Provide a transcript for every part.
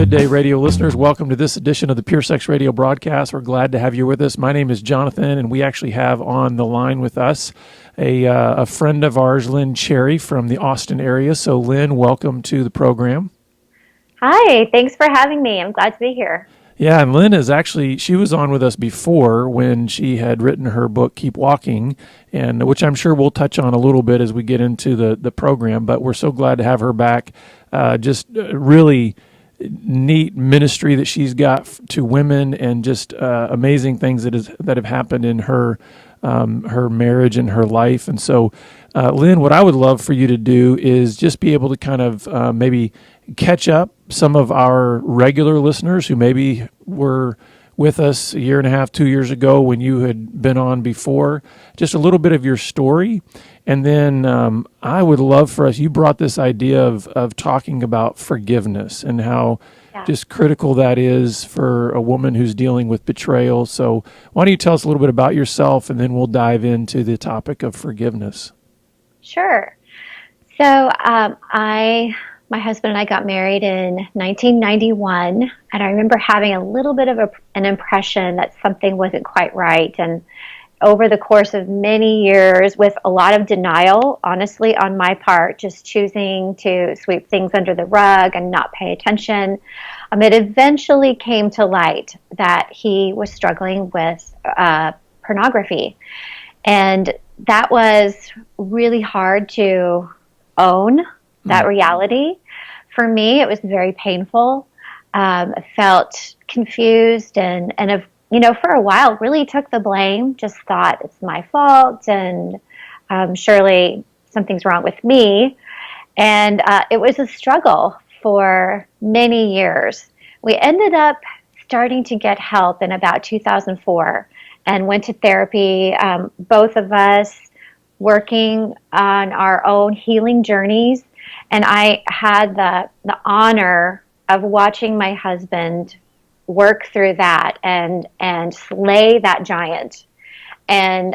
Good day, radio listeners. Welcome to this edition of the Pure Sex Radio broadcast. We're glad to have you with us. My name is Jonathan, and we actually have on the line with us a friend of ours, Lynn Cherry, from the Austin area. So, Lynn, welcome to the program. Hi, thanks for having me. I'm glad to be here. Yeah, and Lynn is actually, she was on with us before when she had written her book, Keep Walking, and which I'm sure we'll touch on a little bit as we get into the program, but we're so glad to have her back. Just really neat ministry that she's got to women, and just amazing things that have happened in her marriage and her life. And so, Lynn, what I would love for you to do is just be able to kind of maybe catch up some of our regular listeners who maybe were with us a year and a half, 2 years ago when you had been on before, just a little bit of your story. And then I would love for us, you brought this idea of talking about forgiveness and how just critical that is for a woman who's dealing with betrayal. So why don't you tell us a little bit about yourself, and then we'll dive into the topic of forgiveness. Sure. So my husband and I got married in 1991, and I remember having a little bit of an impression that something wasn't quite right. And over the course of many years, with a lot of denial, honestly, on my part, just choosing to sweep things under the rug and not pay attention, it eventually came to light that he was struggling with pornography. And that was really hard to own, that reality. For me, it was very painful. I felt confused and for a while really took the blame, just thought it's my fault and surely something's wrong with me. And it was a struggle for many years. We ended up starting to get help in about 2004 and went to therapy, both of us working on our own healing journeys. And I had the honor of watching my husband work through that and slay that giant and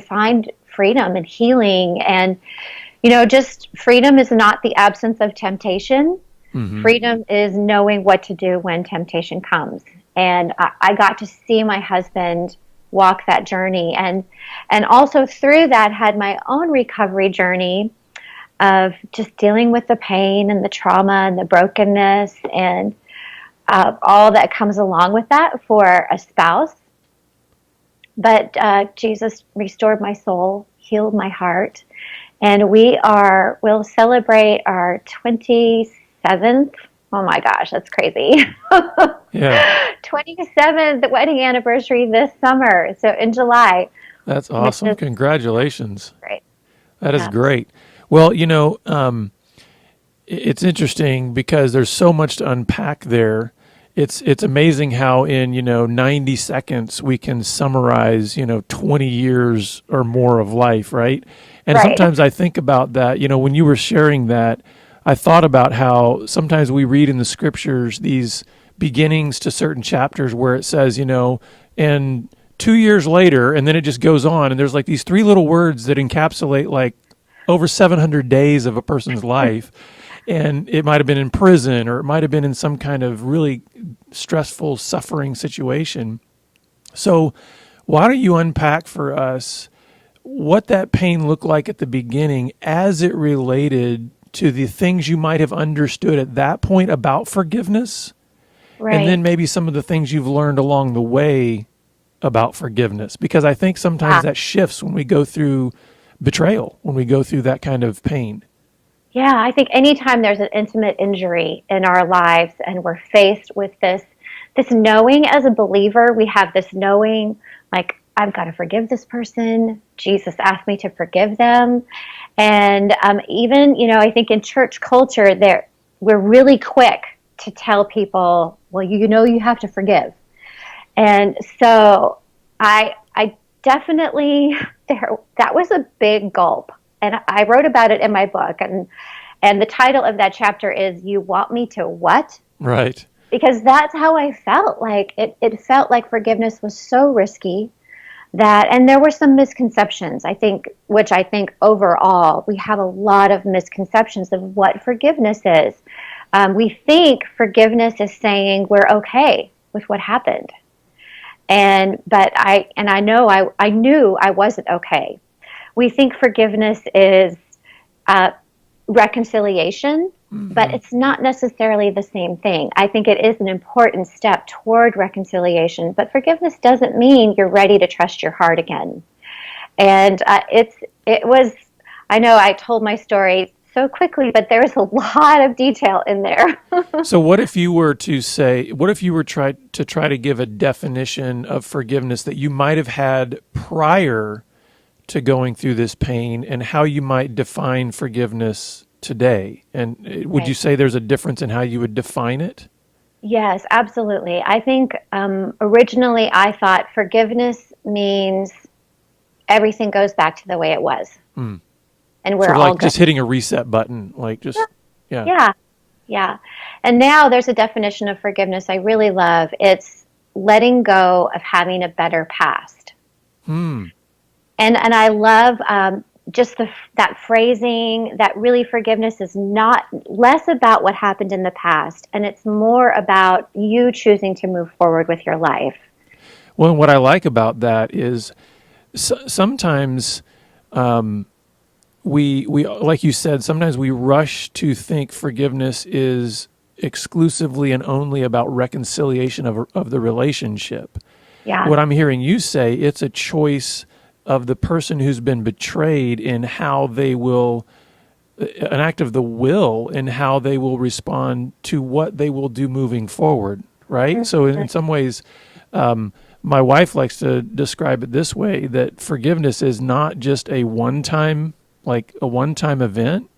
find freedom and healing. And just freedom is not the absence of temptation. Mm-hmm. Freedom is knowing what to do when temptation comes. And I got to see my husband walk that journey, and also through that had my own recovery journey of just dealing with the pain and the trauma and the brokenness and all that comes along with that for a spouse. But Jesus restored my soul, healed my heart, and we'll celebrate our 27th. Oh my gosh, that's crazy. Yeah. 27th wedding anniversary this summer. So in July. That's awesome. Congratulations. Great. That is great. Well, it's interesting because there's so much to unpack there. It's amazing how in, 90 seconds we can summarize, 20 years or more of life, right? And sometimes I think about that, when you were sharing that, I thought about how sometimes we read in the scriptures these beginnings to certain chapters where it says, and 2 years later, and then it just goes on, and there's like these three little words that encapsulate like over 700 days of a person's life. And it might have been in prison, or it might have been in some kind of really stressful, suffering situation. So why don't you unpack for us what that pain looked like at the beginning as it related to the things you might have understood at that point about forgiveness, and then maybe some of the things you've learned along the way about forgiveness? Because I think sometimes that shifts when we go through betrayal, when we go through that kind of pain. Yeah, I think anytime there's an intimate injury in our lives and we're faced with this knowing as a believer, we have this knowing, like, I've got to forgive this person. Jesus asked me to forgive them. And even, I think in church culture, we're really quick to tell people, well, you have to forgive. And so I definitely, that was a big gulp. And I wrote about it in my book. And the title of that chapter is, You Want Me to What? Right. Because that's how I felt. Like, it felt like forgiveness was so risky. And there were some misconceptions, which I think overall we have a lot of misconceptions of what forgiveness is. We think forgiveness is saying we're okay with what happened. But I knew I wasn't okay. We think forgiveness is uh, reconciliation, but it's not necessarily the same thing. I think it is an important step toward reconciliation, but forgiveness doesn't mean you're ready to trust your heart again. And it was, I know I told my story so quickly, but there's a lot of detail in there. So what if you were to say, what if you were try to give a definition of forgiveness that you might have had prior to going through this pain, and how you might define forgiveness today? And would you Right. say there's a difference in how you would define it? Yes, absolutely. I think originally I thought forgiveness means everything goes back to the way it was, and we're Sort of all like good. just hitting a reset button, like just, yeah. Yeah, yeah. And now there's a definition of forgiveness I really love. It's letting go of having a better past. And I love just that phrasing, that really forgiveness is not less about what happened in the past, and it's more about you choosing to move forward with your life. Well, what I like about that is sometimes we like you said, sometimes we rush to think forgiveness is exclusively and only about reconciliation of the relationship. Yeah. What I'm hearing you say, it's a choice of the person who's been betrayed in how they will, an act of the will in how they will respond to what they will do moving forward, right? So in some ways, my wife likes to describe it this way, that forgiveness is not just a one-time, like a one-time event.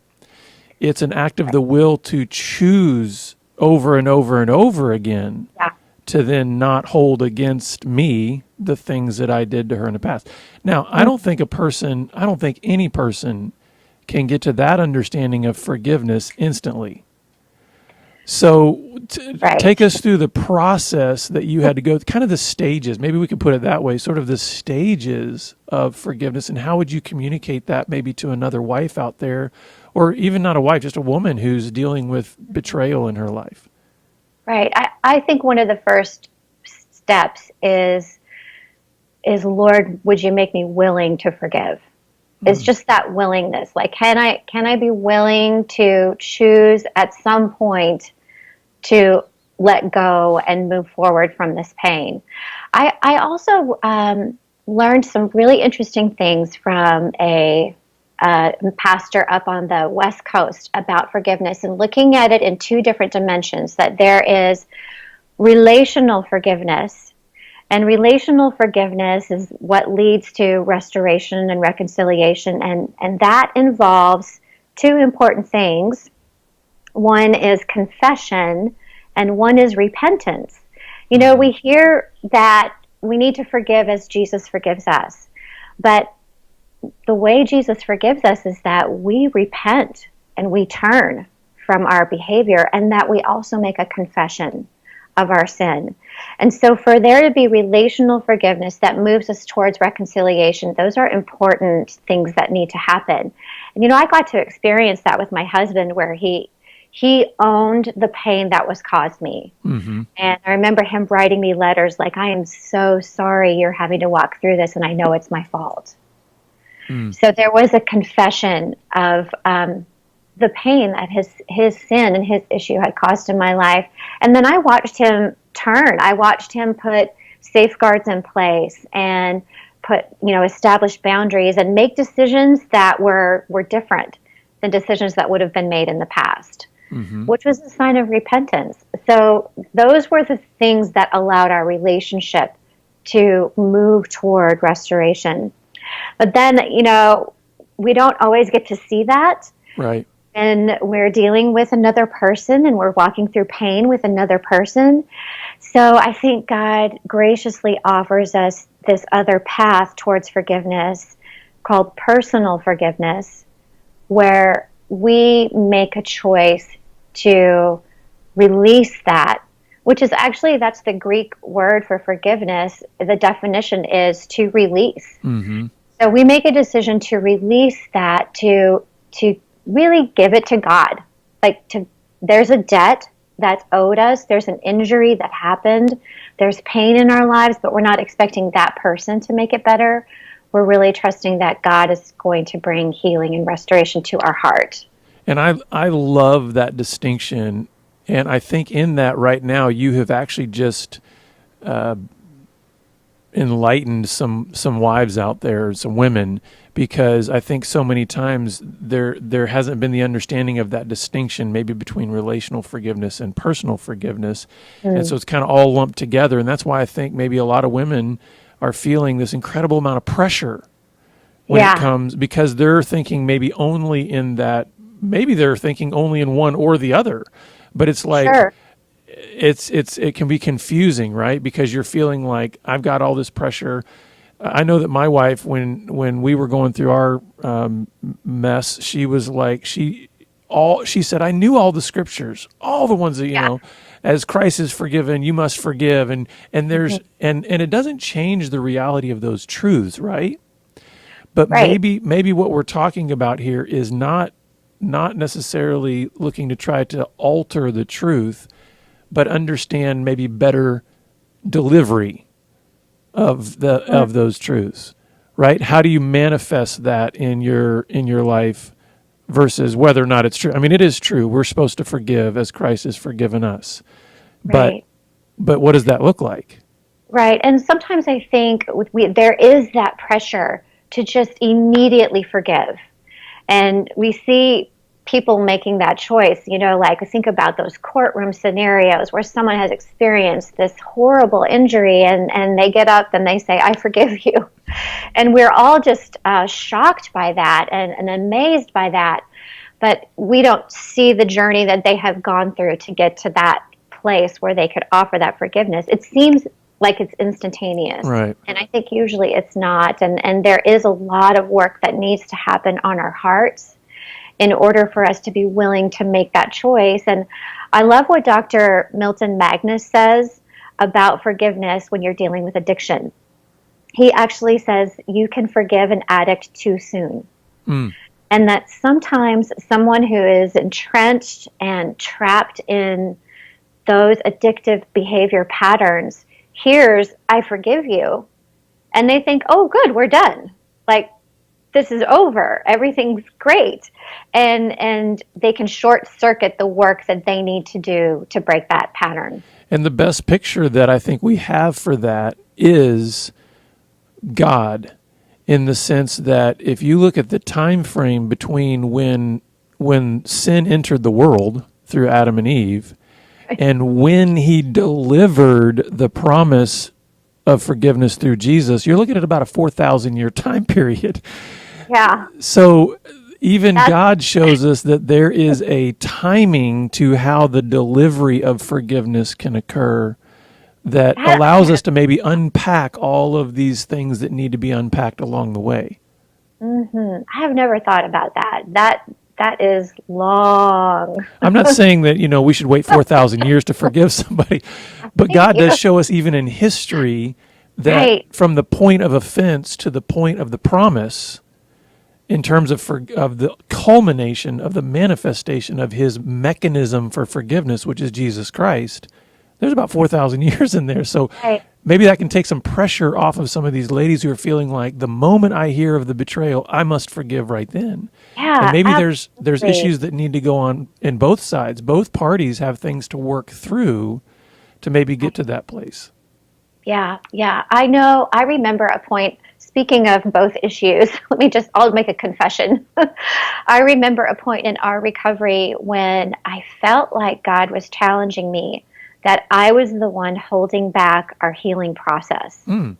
It's an act of the will to choose over and over and over again Yeah. to then not hold against me the things that I did to her in the past. Now, I don't think any person can get to that understanding of forgiveness instantly. So take Right. us through the process that you had to go, kind of the stages, maybe we could put it that way, sort of the stages of forgiveness, and how would you communicate that maybe to another wife out there, or even not a wife, just a woman who's dealing with betrayal in her life? Right. I think one of the first steps is Lord, would you make me willing to forgive? It's just that willingness. Like, can I be willing to choose at some point to let go and move forward from this pain? I also learned some really interesting things from a pastor up on the West Coast about forgiveness, and looking at it in two different dimensions, that there is relational forgiveness. And relational forgiveness is what leads to restoration and reconciliation. And that involves two important things. One is confession, and one is repentance. You know, we hear that we need to forgive as Jesus forgives us. But the way Jesus forgives us is that we repent and we turn from our behavior, and that we also make a confession of our sin. And so for there to be relational forgiveness that moves us towards reconciliation, those are important things that need to happen. And you know, I got to experience that with my husband, where he owned the pain that was caused me. And I remember him writing me letters like, I am so sorry you're having to walk through this, and I know it's my fault. So there was a confession of the pain that his sin and his issue had caused in my life. And then I watched him turn. I watched him put safeguards in place and establish boundaries and make decisions that were different than decisions that would have been made in the past, which was a sign of repentance. So those were the things that allowed our relationship to move toward restoration. But then, we don't always get to see that. Right. And we're dealing with another person, and we're walking through pain with another person. So I think God graciously offers us this other path towards forgiveness called personal forgiveness, where we make a choice to release that, which is actually, that's the Greek word for forgiveness. The definition is to release. So we make a decision to release that, to really give it to God, like to there's a debt that's owed us, there's an injury that happened, there's pain in our lives, but we're not expecting that person to make it better. We're really trusting that God is going to bring healing and restoration to our heart. And I love that distinction. And I think in that right now, you have actually just enlightened some wives out there, some women, because I think so many times there hasn't been the understanding of that distinction maybe between relational forgiveness and personal forgiveness. And so it's kind of all lumped together. And that's why I think maybe a lot of women are feeling this incredible amount of pressure when it comes, because they're thinking maybe only in that, maybe they're thinking only in one or the other. But it's like, Sure. it can be confusing, right? Because you're feeling like I've got all this pressure. I know that my wife, when we were going through our mess, she was like, she said, I knew all the scriptures, all the ones that, as Christ is forgiven, you must forgive. And there's, and it doesn't change the reality of those truths, right? But maybe what we're talking about here is not necessarily looking to try to alter the truth, but understand maybe better delivery of those truths, right? How do you manifest that in your life versus whether or not it's true? I mean, it is true. We're supposed to forgive as Christ has forgiven us. Right. But what does that look like? Right. And sometimes I think there is that pressure to just immediately forgive. And we see people making that choice, like think about those courtroom scenarios where someone has experienced this horrible injury and they get up and they say, I forgive you. And we're all just shocked by that and amazed by that. But we don't see the journey that they have gone through to get to that place where they could offer that forgiveness. It seems like it's instantaneous. Right. And I think usually it's not. And there is a lot of work that needs to happen on our hearts in order for us to be willing to make that choice. And I love what Dr. Milton Magnus says about forgiveness when you're dealing with addiction. He actually says you can forgive an addict too soon. And that sometimes someone who is entrenched and trapped in those addictive behavior patterns hears, I forgive you, and they think, oh, good, we're done. Like, this is over. Everything's great. And they can short circuit the work that they need to do to break that pattern. And the best picture that I think we have for that is God, in the sense that if you look at the time frame between when sin entered the world through Adam and Eve and when he delivered the promise of forgiveness through Jesus, you're looking at about a 4,000 year time period. Yeah. So even God shows us that there is a timing to how the delivery of forgiveness can occur that allows us to maybe unpack all of these things that need to be unpacked along the way. I have never thought about that. That is long. I'm not saying that, we should wait 4,000 years to forgive somebody, but God does show us even in history that from the point of offense to the point of the promise, in terms of the culmination of the manifestation of his mechanism for forgiveness, which is Jesus Christ, there's about 4,000 years in there. So maybe that can take some pressure off of some of these ladies who are feeling like the moment I hear of the betrayal, I must forgive right then. Yeah, and maybe there's issues that need to go on in both sides. Both parties have things to work through to maybe get to that place. Yeah. I know. I remember a point. Speaking of both issues, I'll make a confession. I remember a point in our recovery when I felt like God was challenging me, that I was the one holding back our healing process. And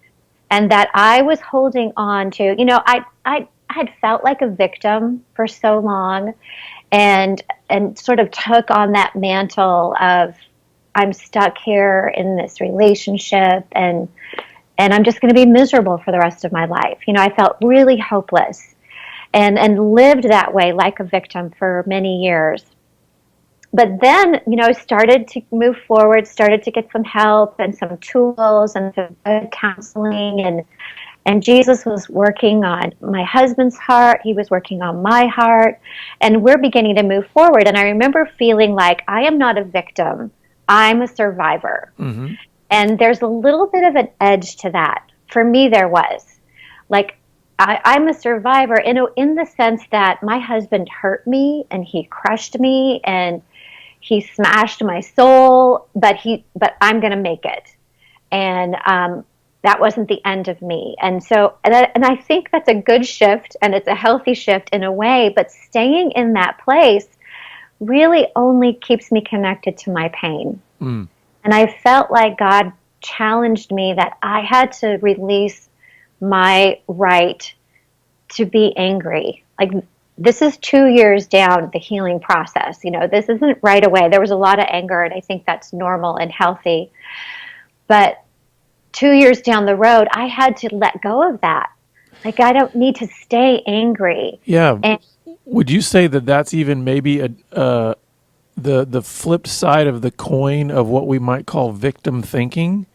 that I was holding on to, I had felt like a victim for so long and sort of took on that mantle of, I'm stuck here in this relationship and I'm just going to be miserable for the rest of my life. I felt really hopeless and lived that way like a victim for many years. But then, I started to move forward, started to get some help and some tools and some good counseling And Jesus was working on my husband's heart. He was working on my heart. And we're beginning to move forward. And I remember feeling like I am not a victim, I'm a survivor. Mm-hmm. And there's a little bit of an edge to that. For me, there was. Like, I'm a survivor in the sense that my husband hurt me and he crushed me and he smashed my soul, but I'm going to make it. And that wasn't the end of me. And so, and I think that's a good shift and it's a healthy shift in a way, but staying in that place really only keeps me connected to my pain. Mm. And I felt like God challenged me that I had to release my right to be angry. Like, this is 2 years down the healing process. This isn't right away. There was a lot of anger, and I think that's normal and healthy. But 2 years down the road, I had to let go of that. Like, I don't need to stay angry. Yeah. And Would you say that that's even maybe the flip side of the coin of what we might call victim thinking?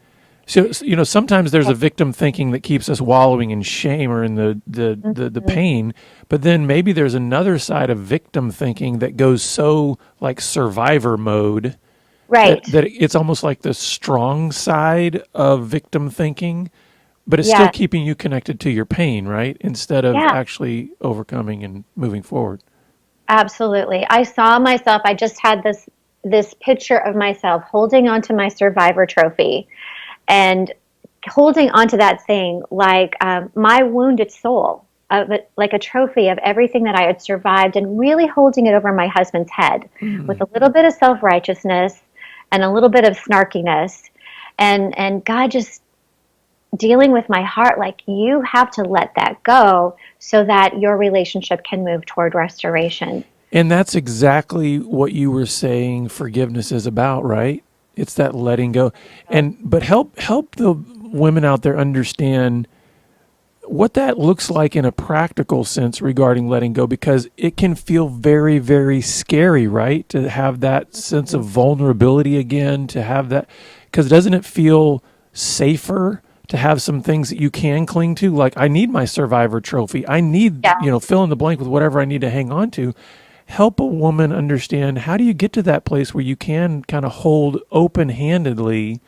So, sometimes there's a victim thinking that keeps us wallowing in shame or in the pain, but then maybe there's another side of victim thinking that goes so like survivor mode, right. that it's almost like the strong side of victim thinking, but it's still Yeah. keeping you connected to your pain, right? Instead of Yeah. actually overcoming and moving forward. Absolutely. I saw myself, I just had this picture of myself holding onto my survivor trophy and holding onto that thing like my wounded soul, like a trophy of everything that I had survived, and really holding it over my husband's head with a little bit of self-righteousness and a little bit of snarkiness, and God just dealing with my heart, like, you have to let that go so that your relationship can move toward restoration. And that's exactly what you were saying forgiveness is about, right? It's that letting go. But help the women out there understand what that looks like in a practical sense regarding letting go, because it can feel very, very scary, right? To have that sense of vulnerability again, to have that, because doesn't it feel safer to have some things that you can cling to? Like, I need my survivor trophy. I need, Yeah. fill in the blank with whatever I need to hang on to. Help a woman understand, how do you get to that place where you can kind of hold open-handedly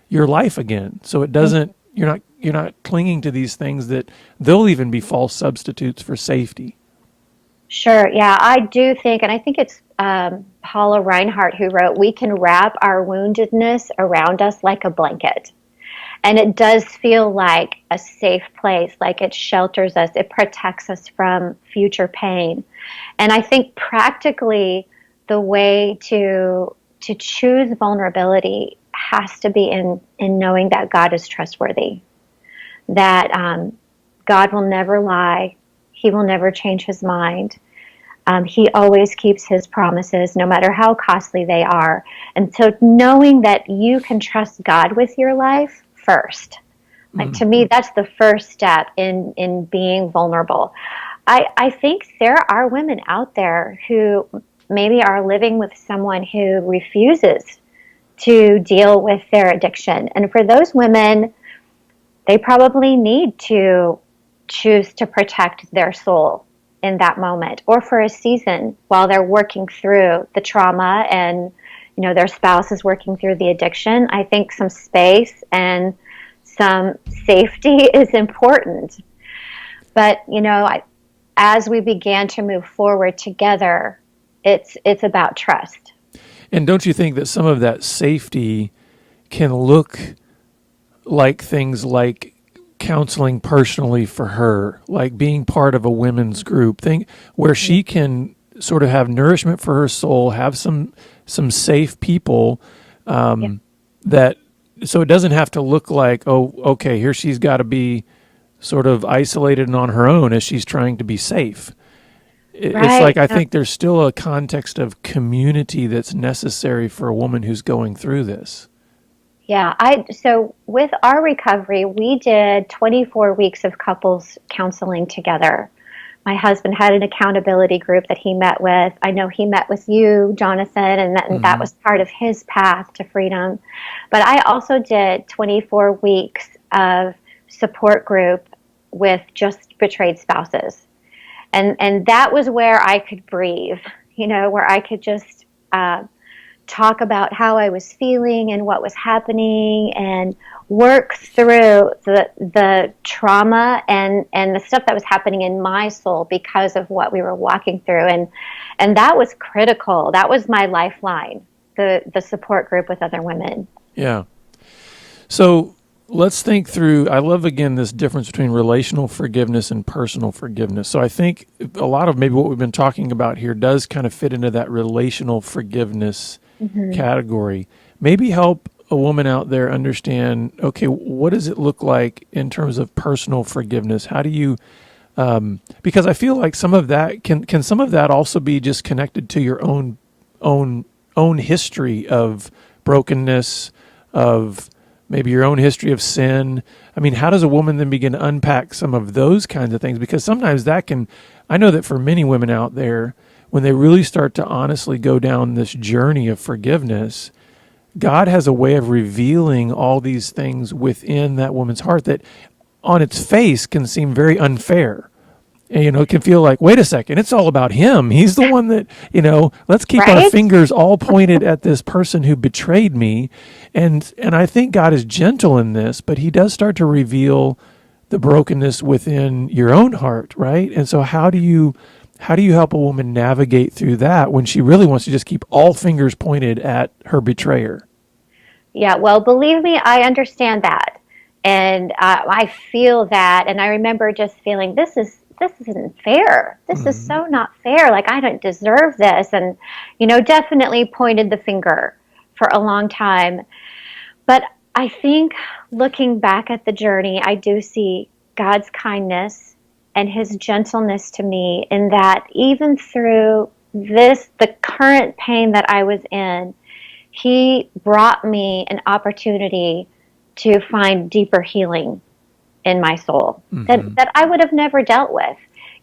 your life again, so it doesn't, you're not clinging to these things that they'll even be false substitutes for safety. Sure. Yeah, I do think, and I think it's Paula Reinhardt who wrote, we can wrap our woundedness around us like a blanket. And it does feel like a safe place, like it shelters us, it protects us from future pain. And I think practically the way to choose vulnerability has to be in knowing that God is trustworthy, that God will never lie, He will never change His mind. He always keeps His promises, no matter how costly they are. And so knowing that you can trust God with your life first. Like, to me, that's the first step in being vulnerable. I think there are women out there who maybe are living with someone who refuses to deal with their addiction. And for those women, they probably need to choose to protect their soul in that moment, or for a season while they're working through the trauma and their spouse is working through the addiction. I think some space and some safety is important. But as we began to move forward together, it's about trust. And don't you think that some of that safety can look like things like counseling personally for her, like being part of a women's group thing where she can sort of have nourishment for her soul, have some safe people, that, so it doesn't have to look like, oh, okay, here she's got to be sort of isolated and on her own as she's trying to be safe. It's like, I think there's still a context of community that's necessary for a woman who's going through this. Yeah, so with our recovery, we did 24 weeks of couples counseling together. My husband had an accountability group that he met with. I know he met with you, Jonathan, and that was part of his path to freedom. But I also did 24 weeks of support group with just betrayed spouses. And that was where I could breathe, where I could just talk about how I was feeling and what was happening and work through the trauma and the stuff that was happening in my soul because of what we were walking through. And that was critical. That was my lifeline, the support group with other women. Yeah. So let's think through, I love, again, this difference between relational forgiveness and personal forgiveness. So I think a lot of maybe what we've been talking about here does kind of fit into that relational forgiveness category. Maybe help a woman out there understand, okay, what does it look like in terms of personal forgiveness? How do you, because I feel like some of that, can some of that also be just connected to your own history of brokenness, of maybe your own history of sin? I mean, how does a woman then begin to unpack some of those kinds of things? Because sometimes that can, I know that for many women out there, when they really start to honestly go down this journey of forgiveness, God has a way of revealing all these things within that woman's heart that on its face can seem very unfair. And, it can feel like, wait a second, it's all about him. He's the one that, let's keep our fingers all pointed at this person who betrayed me. And I think God is gentle in this, but he does start to reveal the brokenness within your own heart, right? And so how do you help a woman navigate through that when she really wants to just keep all fingers pointed at her betrayer? Yeah, well, believe me, I understand that. And I feel that. And I remember just feeling, this isn't fair. This is so not fair. Like, I don't deserve this. And, definitely pointed the finger for a long time. But I think looking back at the journey, I do see God's kindness and his gentleness to me in that even through the current pain that I was in, he brought me an opportunity to find deeper healing in my soul that I would have never dealt with.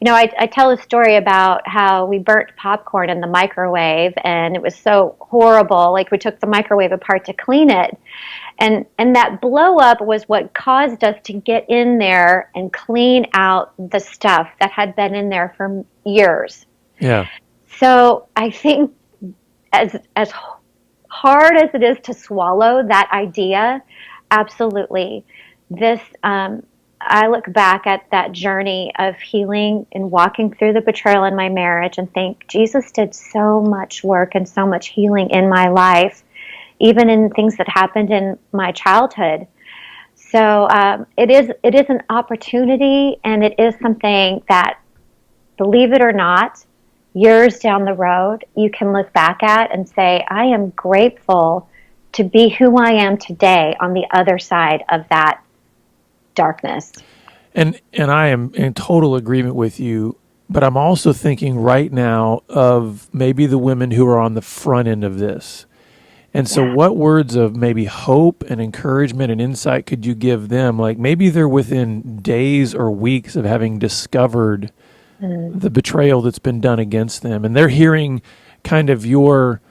I tell a story about how we burnt popcorn in the microwave, and it was so horrible. Like, we took the microwave apart to clean it. And that blow up was what caused us to get in there and clean out the stuff that had been in there for years. Yeah. So I think as hard as it is to swallow that idea, absolutely, this, I look back at that journey of healing and walking through the betrayal in my marriage and think Jesus did so much work and so much healing in my life, even in things that happened in my childhood. So it is an opportunity, and it is something that, believe it or not, years down the road, you can look back at and say, I am grateful to be who I am today on the other side of that darkness. And I am in total agreement with you, but I'm also thinking right now of maybe the women who are on the front end of this. And so what words of maybe hope and encouragement and insight could you give them? Like, maybe they're within days or weeks of having discovered the betrayal that's been done against them, and they're hearing kind of your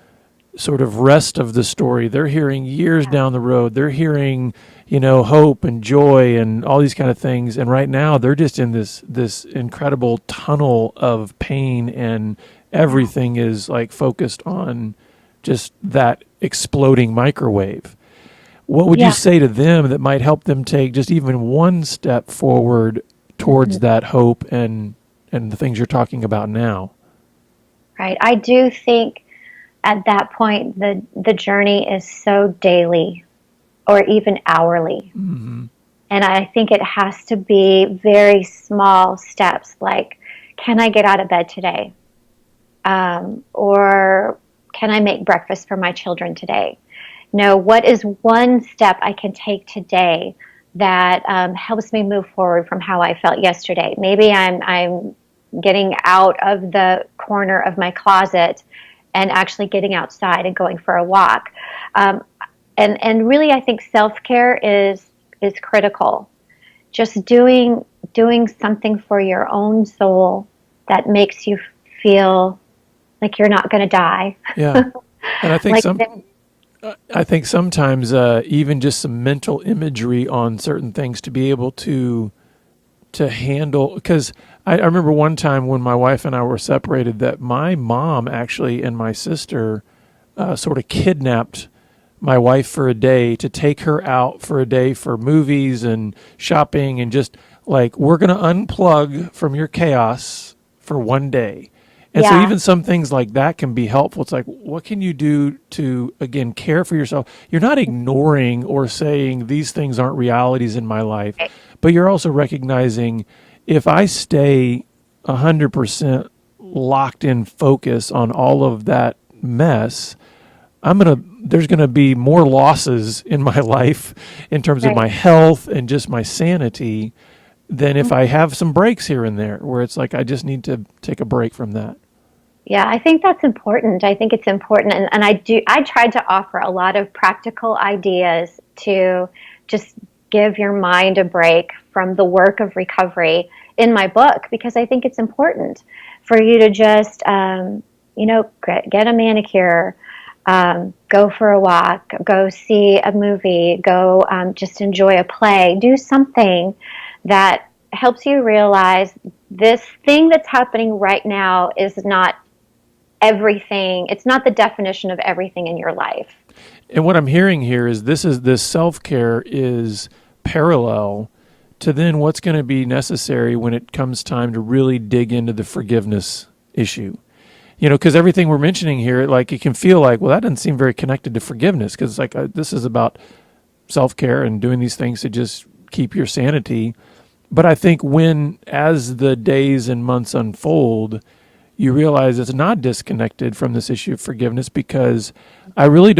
sort of rest of the story. They're hearing years down the road. They're hearing, hope and joy and all these kind of things. And right now they're just in this incredible tunnel of pain, and everything is like focused on just that exploding microwave. What would you say to them that might help them take just even one step forward towards that hope and the things you're talking about now? Right. I do think at that point, the journey is so daily or even hourly. And I think it has to be very small steps, like, can I get out of bed today? Or can I make breakfast for my children today? What is one step I can take today that helps me move forward from how I felt yesterday? Maybe I'm getting out of the corner of my closet and actually getting outside and going for a walk. And really, I think self-care is critical. Just doing something for your own soul that makes you feel like you're not going to die. Yeah. And I think I think sometimes even just some mental imagery on certain things to be able to to handle, because I remember one time when my wife and I were separated that my mom actually and my sister sort of kidnapped my wife for a day to take her out for a day for movies and shopping and just like, we're going to unplug from your chaos for one day. And so even some things like that can be helpful. It's like, what can you do to, again, care for yourself? You're not ignoring or saying these things aren't realities in my life, but you're also recognizing if I stay 100% locked in focus on all of that mess, there's going to be more losses in my life in terms of my health and just my sanity than if I have some breaks here and there where it's like, I just need to take a break from that. Yeah, I think that's important. I think it's important. And I tried to offer a lot of practical ideas to just give your mind a break from the work of recovery in my book, because I think it's important for you to just, get a manicure, go for a walk, go see a movie, go just enjoy a play, do something that helps you realize this thing that's happening right now is not everything. It's not the definition of everything in your life. And what I'm hearing here is this self-care is parallel to then what's going to be necessary when it comes time to really dig into the forgiveness issue. Because everything we're mentioning here, like, it can feel like, well, that doesn't seem very connected to forgiveness, because it's like this is about self-care and doing these things to just keep your sanity. But I think as the days and months unfold, you realize it's not disconnected from this issue of forgiveness, because I really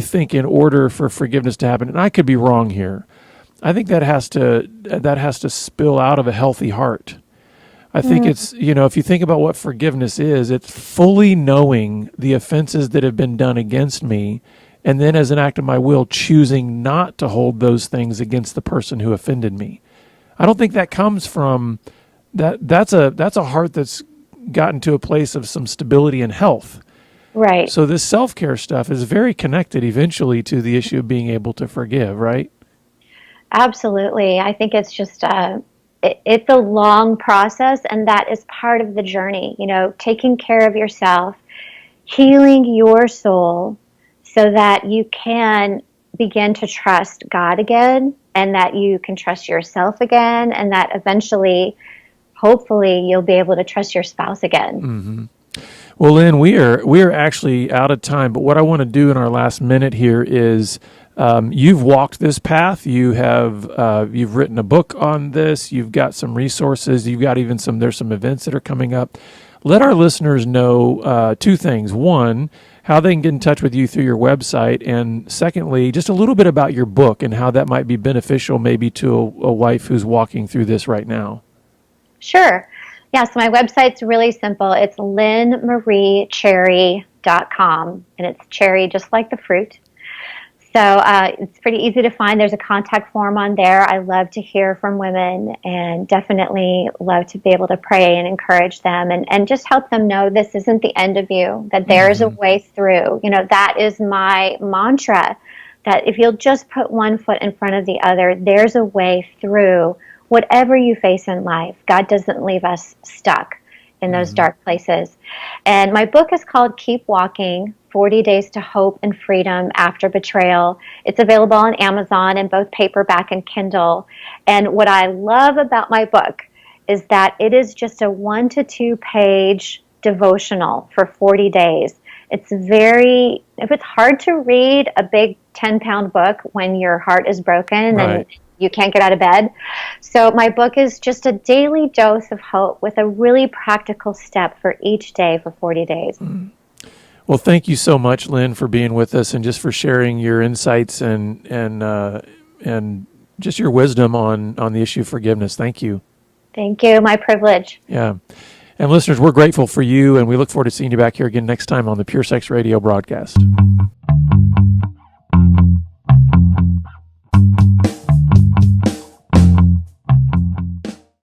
think in order for forgiveness to happen, and I could be wrong here, I think that has to spill out of a healthy heart. I think it's, if you think about what forgiveness is, it's fully knowing the offenses that have been done against me, and then as an act of my will, choosing not to hold those things against the person who offended me. I don't think that comes from that. That's a heart that's gotten to a place of some stability and health. Right. So this self-care stuff is very connected eventually to the issue of being able to forgive, right? Absolutely. I think it's just it's a long process, and that is part of the journey, taking care of yourself, healing your soul so that you can begin to trust God again, and that you can trust yourself again, and that eventually, hopefully, you'll be able to trust your spouse again. Mm-hmm. Well, Lynn, we are actually out of time, but what I want to do in our last minute here is you've walked this path. You've written a book on this. You've got some resources. You've got even there's some events that are coming up. Let our listeners know two things. One, how they can get in touch with you through your website, and secondly, just a little bit about your book and how that might be beneficial maybe to a wife who's walking through this right now. Sure. Yeah, so my website's really simple. It's lynnmariecherry.com, and it's cherry just like the fruit. So it's pretty easy to find. There's a contact form on there. I love to hear from women, and definitely love to be able to pray and encourage them, and just help them know this isn't the end of you, that there's a way through. That is my mantra, that if you'll just put one foot in front of the other, there's a way through whatever you face in life. God doesn't leave us stuck in those dark places. And my book is called Keep Walking, 40 Days to Hope and Freedom After Betrayal. It's available on Amazon in both paperback and Kindle. And what I love about my book is that it is just a 1 to 2 page devotional for 40 days. If it's hard to read a big 10-pound book when your heart is broken and you can't get out of bed. So my book is just a daily dose of hope with a really practical step for each day for 40 days. Well, thank you so much, Lynn, for being with us and just for sharing your insights and just your wisdom on the issue of forgiveness. Thank you. Thank you. My privilege. Yeah. And listeners, we're grateful for you, and we look forward to seeing you back here again next time on the Pure Sex Radio broadcast.